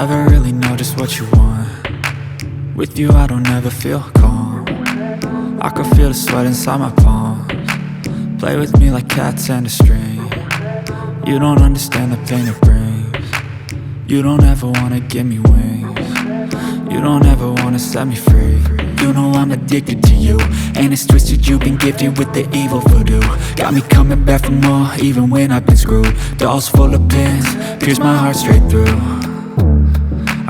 never really know just what you want. With you I don't ever feel calm. I can feel the sweat inside my palms. Play with me like cats and a string. You don't understand the pain it brings. You don't ever wanna give me wings. You don't ever wanna set me free. You know I'm addicted to you, and it's twisted, you've been gifted with the evil voodoo. Got me coming back for more, even when I've been screwed. Dolls full of pins, pierce my heart straight through.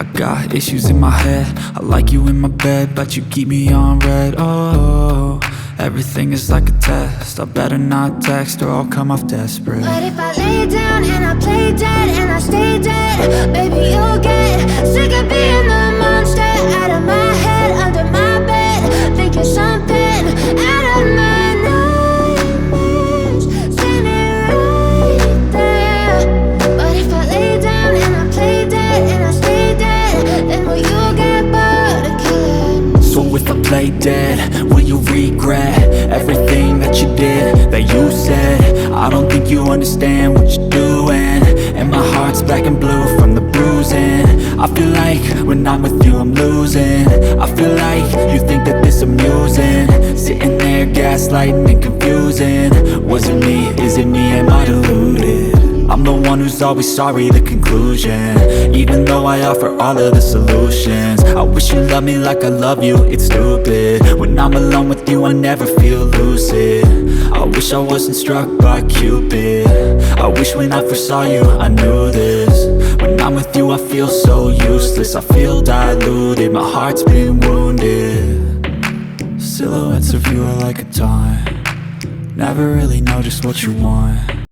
I got issues in my head, I like you in my bed, but you keep me on red. Oh, everything is like a test, I better not text or I'll come off desperate. But if I lay down and I play dead and I stay dead, baby you'll get sick of being the monster out of my head, under my bed, thinking something out of my nightmares, standing right there. But if I lay down and I play dead and I stay dead, then will you get bored of killing? So if I play dead, will you regret everything that you did, that you said? I don't think you understand what you're doing, and my heart's black and blue from the bruising. I feel like when I'm with you I'm losing. I feel like you think that this amusing, sitting there gaslighting and confusing. Was it me? Is it me? Am I deluded? I'm the one who's always sorry, the conclusion, even though I offer all of the solutions. I wish you loved me like I love you, it's stupid. When I'm alone with you I never feel lucid. I wish I wasn't struck by Cupid. I wish when I first saw you I knew this. When I'm with you I feel so useless, I feel diluted, my heart's been wounded. Silhouettes of you are like a taunt, never really know just what you want.